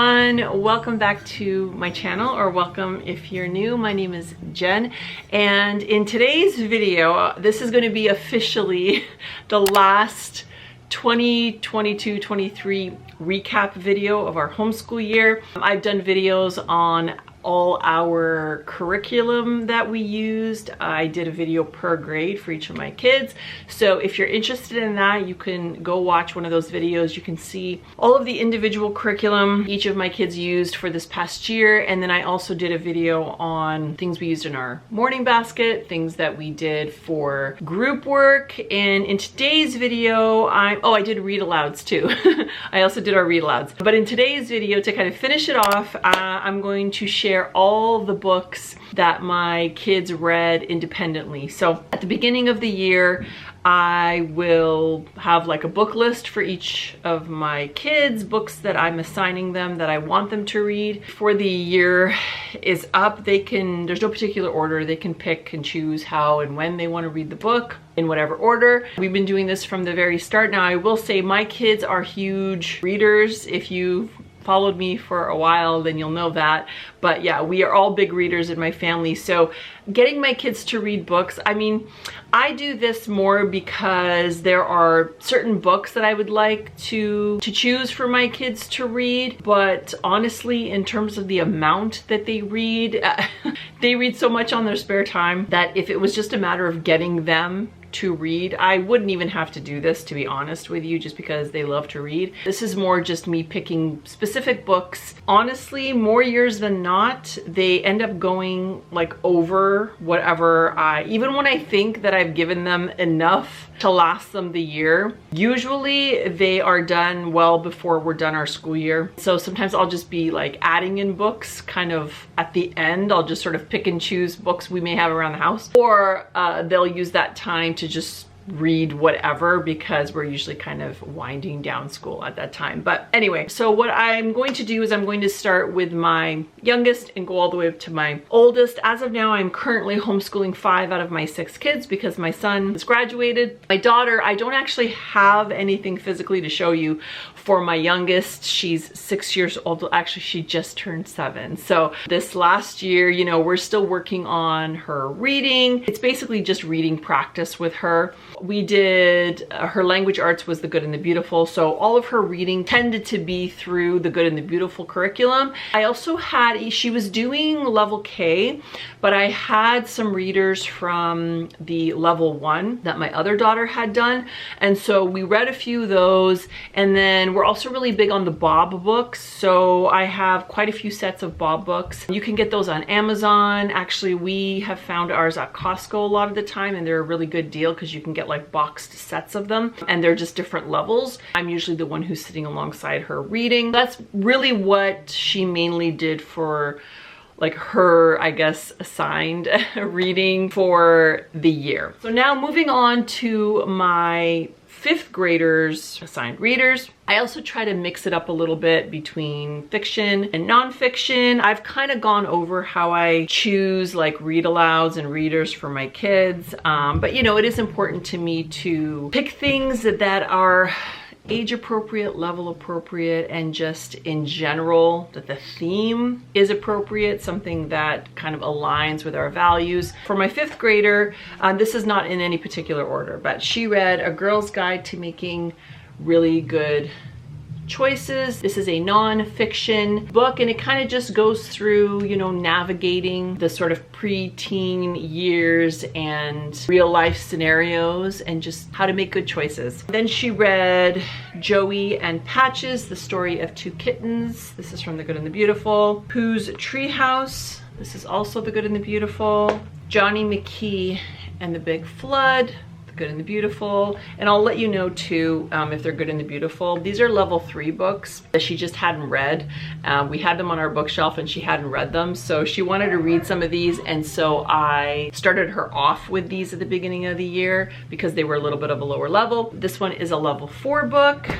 everyone, welcome back to my channel, or welcome if you're new. My name is Jen, and in today's video, this is going to be officially the last 2022-23 recap video of our homeschool year. I've done videos on all our curriculum that we used. I did a video per grade for each of my kids. So if you're interested in that, you can go watch one of those videos. You can see all of the individual curriculum each of my kids used for this past year. And then I also did a video on things we used in our morning basket, things that we did for group work. And in today's video, I did read alouds too. I also did our read alouds. But in today's video, to kind of finish it off, I'm going to share all the books that my kids read independently. So at the beginning of the year, I will have like a book list for each of my kids, books that I'm assigning them that I want them to read. Before the year is up, there's no particular order. They can pick and choose how and when they want to read the book, in whatever order. We've been doing this from the very start. Now, I will say my kids are huge readers. If you've followed me for a while, then you'll know that. But yeah, we are all big readers in my family. So getting my kids to read books, I mean, I do this more because there are certain books that I would like to choose for my kids to read. But honestly, in terms of the amount that they read, they read so much on their spare time that if it was just a matter of getting them to read, I wouldn't even have to do this, to be honest with you, just because they love to read. This is more just me picking specific books. Honestly, more years than not, they end up going like over whatever even when I think that I've given them enough to last them the year, usually they are done well before we're done our school year. So sometimes I'll just be like adding in books kind of at the end. I'll just sort of pick and choose books we may have around the house, or they'll use that time to just read whatever, because we're usually kind of winding down school at that time. But anyway, so what I'm going to do is I'm going to start with my youngest and go all the way up to my oldest. As of now, I'm currently homeschooling 5 out of my 6 kids because my son has graduated. My daughter, I don't actually have anything physically to show you for my youngest. She's 6 years old. Actually, she just turned 7. So this last year, you know, we're still working on her reading. It's basically just reading practice with her. We did, her language arts was the Good and the Beautiful. So all of her reading tended to be through the Good and the Beautiful curriculum. I also had, she was doing level K, but I had some readers from the level 1 that my other daughter had done. And so we read a few of those. And then we're also really big on the Bob books. So I have quite a few sets of Bob books. You can get those on Amazon. Actually, we have found ours at Costco a lot of the time, and they're a really good deal because you can get like boxed sets of them, and they're just different levels. I'm usually the one who's sitting alongside her reading. That's really what she mainly did for like her, I guess, assigned reading for the year. So now moving on to my 5th graders assigned readers. I also try to mix it up a little bit between fiction and nonfiction. I've kind of gone over how I choose like read alouds and readers for my kids. But you know, it is important to me to pick things that are age appropriate, level appropriate, and just in general that the theme is appropriate, something that kind of aligns with our values. For my 5th grader, this is not in any particular order, but she read A Girl's Guide to Making Really Good Choices. This is a non-fiction book, and it kind of just goes through, you know, navigating the sort of pre-teen years and real life scenarios and just how to make good choices. Then she read Joey and Patches, the story of 2 kittens. This is from The Good and the Beautiful. Pooh's Treehouse. This is also The Good and the Beautiful. Johnny McKee and the Big Flood. Good and the Beautiful. And I'll let you know too if they're Good and the Beautiful. These are level 3 books that she just hadn't read. We had them on our bookshelf and she hadn't read them, so she wanted to read some of these, and so I started her off with these at the beginning of the year because they were a little bit of a lower level. This one is a level 4 book.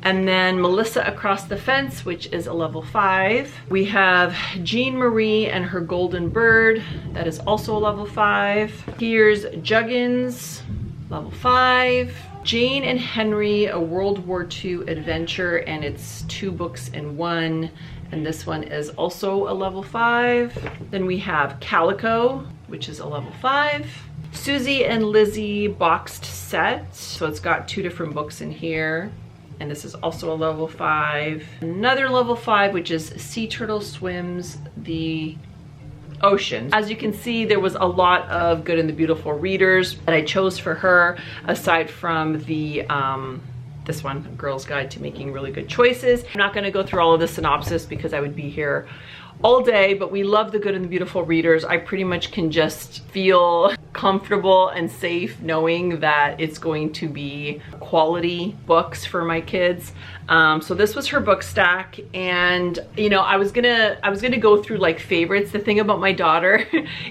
And then Melissa Across the Fence, which is a level 5. We have Jean Marie and Her Golden Bird. That is also a level 5. Here's Juggins, level 5. Jane and Henry, a World War II adventure, and it's 2 books in 1. And this one is also a level 5. Then we have Calico, which is a level 5. Susie and Lizzie boxed set. So it's got 2 different books in here. And this is also a level 5. Another level 5, which is Sea Turtle Swims the Ocean. As you can see, there was a lot of Good and the Beautiful readers that I chose for her, aside from the this one, Girl's Guide to Making Really Good Choices. I'm not gonna go through all of the synopsis because I would be here all day, but we love the Good and the Beautiful readers. I pretty much can just feel comfortable and safe knowing that it's going to be quality books for my kids. So this was her book stack, and you know, I was gonna go through like favorites. The thing about my daughter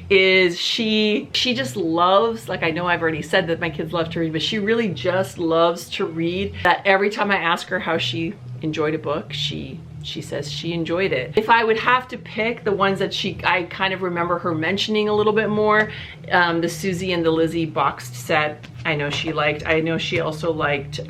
is she just loves, like, I know I've already said that my kids love to read, but she really just loves to read, that every time I ask her how she enjoyed a book, she says she enjoyed it. If I would have to pick the ones that I kind of remember her mentioning a little bit more, the Susie and the Lizzie boxed set, I know she liked. I know she also liked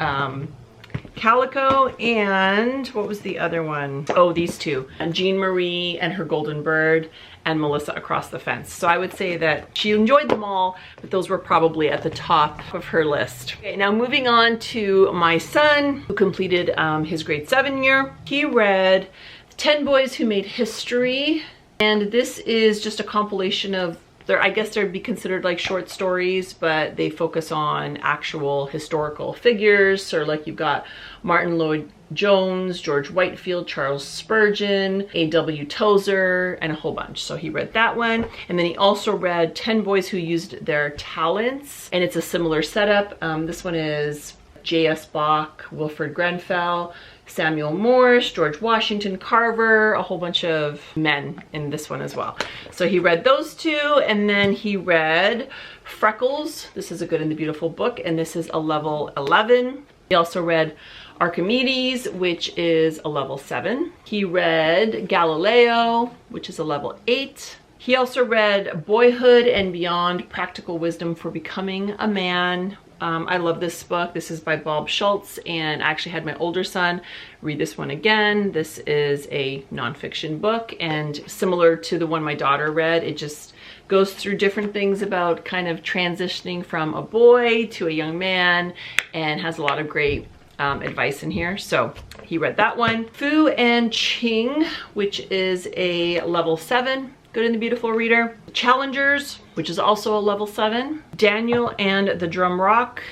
Calico, and what was the other one? Oh, these 2. And Jean Marie and Her Golden Bird, and Melissa Across the Fence. So I would say that she enjoyed them all, but those were probably at the top of her list. Okay, now moving on to my son, who completed his grade 7 year. He read 10 Boys Who Made History, and this is just a compilation of I guess they'd be considered like short stories, but they focus on actual historical figures. So like you've got Martin Lloyd Jones, George Whitefield, Charles Spurgeon, A.W. Tozer, and a whole bunch. So he read that one. And then he also read 10 Boys Who Used Their Talents. And it's a similar setup. This one is J.S. Bach, Wilfred Grenfell, Samuel Morse, George Washington Carver, a whole bunch of men in this one as well. So he read those 2, and then he read Freckles. This is a Good and the Beautiful book, and this is a level 11. He also read Archimedes, which is a level 7. He read Galileo, which is a level 8. He also read Boyhood and Beyond, Practical Wisdom for Becoming a Man. I love this book. This is by Bob Schultz, and I actually had my older son read this one again. This is a nonfiction book, and similar to the one my daughter read, it just goes through different things about kind of transitioning from a boy to a young man, and has a lot of great advice in here. So he read that one. Fu and Ching, which is a level 7. Good and the Beautiful reader. Challengers, which is also a level 7. Daniel and the Drum Rock,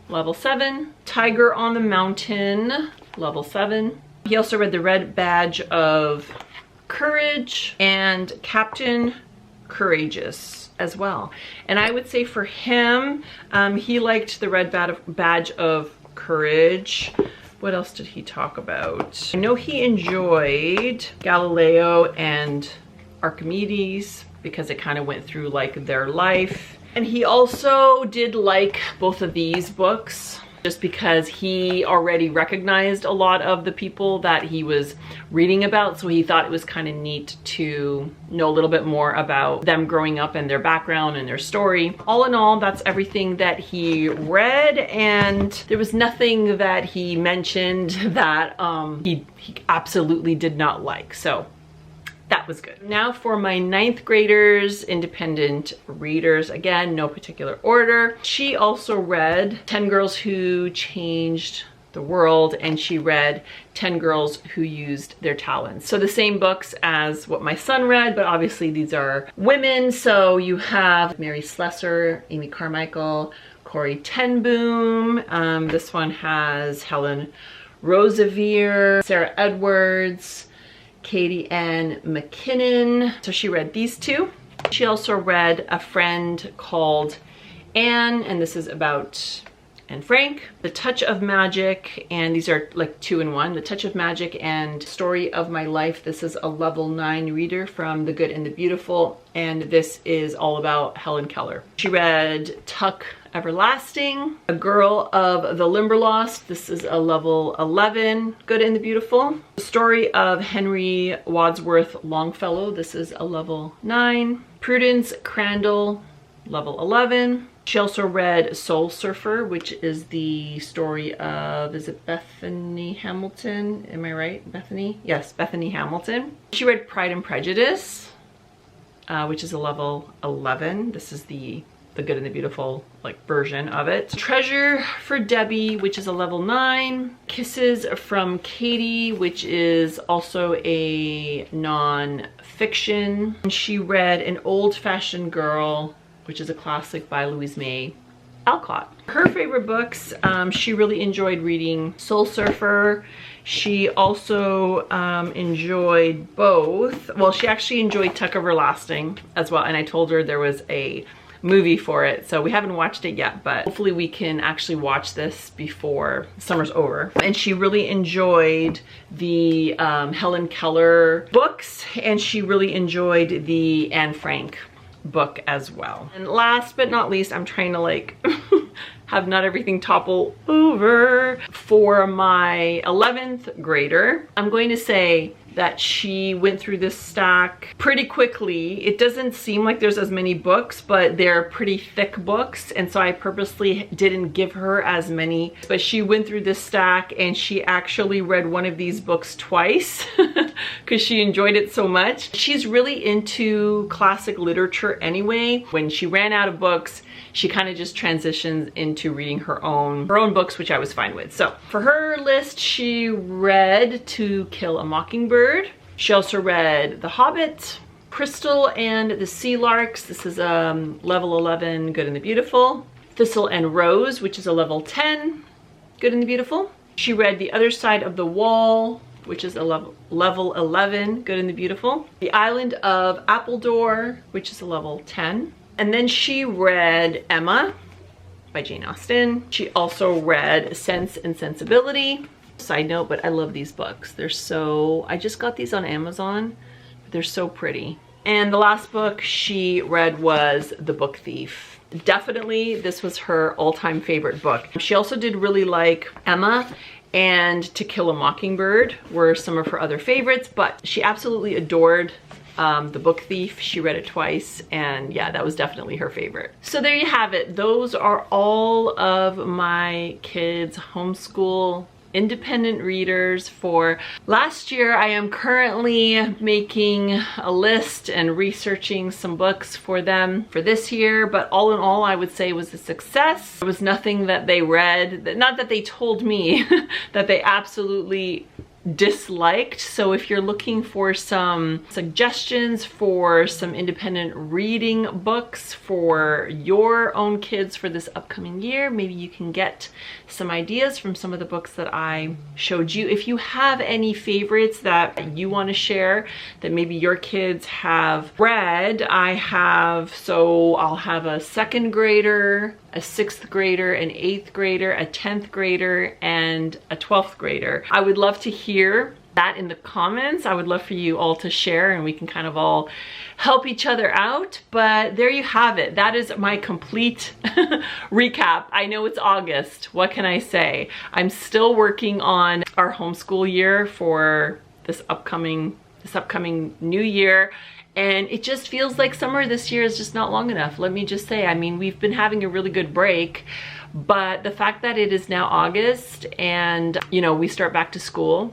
level 7. Tiger on the Mountain, level 7. He also read The Red Badge of Courage and Captain Courageous as well. And I would say for him, he liked The Red Badge of Courage. What else did he talk about? I know he enjoyed Galileo and Archimedes because it kind of went through like their life. And he also did like both of these books just because he already recognized a lot of the people that he was reading about. So he thought it was kind of neat to know a little bit more about them growing up and their background and their story. All in all, that's everything that he read, and there was nothing that he mentioned that he absolutely did not like. So that was good. Now for my 9th graders, independent readers. Again, no particular order. She also read 10 Girls Who Changed the World, and she read 10 Girls Who Used Their Talents. So the same books as what my son read, but obviously these are women. So you have Mary Slessor, Amy Carmichael, Corrie ten Boom. This one has Helen Roseveare, Sarah Edwards, Katie Ann McKinnon. So she read these 2. She also read A Friend Called Anne, and this is about Anne Frank. The Touch of Magic, and these are like 2 in 1. The Touch of Magic and Story of My Life. This is a level 9 reader from The Good and the Beautiful, and this is all about Helen Keller. She read Tuck Everlasting, A Girl of the Limberlost. This is a level 11, Good and the Beautiful. The Story of Henry Wadsworth Longfellow. This is a level 9. Prudence Crandall, level 11. She also read Soul Surfer, which is the story of, is it Bethany Hamilton? Am I right? Bethany? Yes, Bethany Hamilton. She read Pride and Prejudice, which is a level 11. This is the Good and the Beautiful version of it. Treasure for Debbie, which is a level 9. Kisses from Katie, which is also a non-fiction. She read An Old-Fashioned Girl, which is a classic by Louise May Alcott. Her favorite books, she really enjoyed reading Soul Surfer. She also enjoyed both. Well, she actually enjoyed Tuck Everlasting as well, and I told her there was a movie for it, so we haven't watched it yet, but hopefully we can actually watch this before summer's over. And she really enjoyed the Helen Keller books, and she really enjoyed the Anne Frank book as well. And last but not least, I'm trying to have not everything topple over. For my 11th grader, I'm going to say that she went through this stack pretty quickly. It doesn't seem like there's as many books, but they're pretty thick books, and so I purposely didn't give her as many. But she went through this stack and she actually read one of these books twice because she enjoyed it so much. She's really into classic literature anyway. When she ran out of books, she kind of just transitioned into reading her own books, which I was fine with. So for her list, she read To Kill a Mockingbird. She also read The Hobbit, Crystal and the Sea Larks. This is level 11, Good and the Beautiful. Thistle and Rose, which is a level 10, Good and the Beautiful. She read The Other Side of the Wall, which is a level 11, Good and the Beautiful. The Island of Appledore, which is a level 10. And then she read Emma by Jane Austen. She also read Sense and Sensibility. Side note, but I love these books. They're so, I just got these on Amazon, but they're so pretty. And the last book she read was The Book Thief. Definitely, this was her all-time favorite book. She also did really like Emma, and To Kill a Mockingbird were some of her other favorites, but she absolutely adored The Book Thief. She read it twice, and yeah, that was definitely her favorite. So there you have it. Those are all of my kids' homeschool independent readers for last year. I am currently making a list and researching some books for them for this year, but all in all, I would say it was a success. There was nothing that they read, not that they told me, that they absolutely disliked. So if you're looking for some suggestions for some independent reading books for your own kids for this upcoming year, maybe you can get some ideas from some of the books that I showed you. If you have any favorites that you want to share that maybe your kids have read, I'll have a 2nd grader, a 6th grader, an 8th grader, a 10th grader, and a 12th grader. I would love to hear that in the comments. I would love for you all to share and we can kind of all help each other out. But there you have it. That is my complete recap. I know it's August. What can I say? I'm still working on our homeschool year for this upcoming new year. And it just feels like summer this year is just not long enough. Let me just say, I mean, we've been having a really good break, but the fact that it is now August and, you know, we start back to school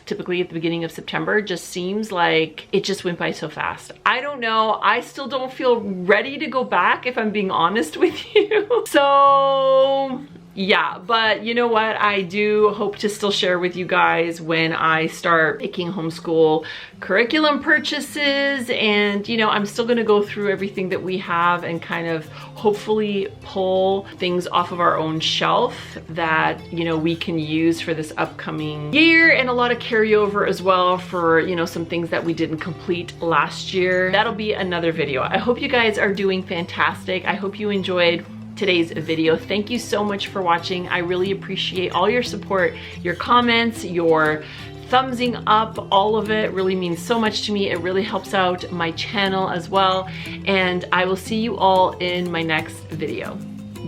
typically at the beginning of September just seems like it just went by so fast. I don't know. I still don't feel ready to go back, if I'm being honest with you. So yeah, but you know what? I do hope to still share with you guys when I start making homeschool curriculum purchases, and you know, I'm still gonna go through everything that we have and kind of hopefully pull things off of our own shelf that, you know, we can use for this upcoming year, and a lot of carryover as well for, you know, some things that we didn't complete last year. That'll be another video. I hope you guys are doing fantastic. I hope you enjoyed today's video. Thank you so much for watching. I really appreciate all your support, your comments, your thumbsing up. All of it really means so much to me. It really helps out my channel as well. And I will see you all in my next video.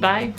Bye.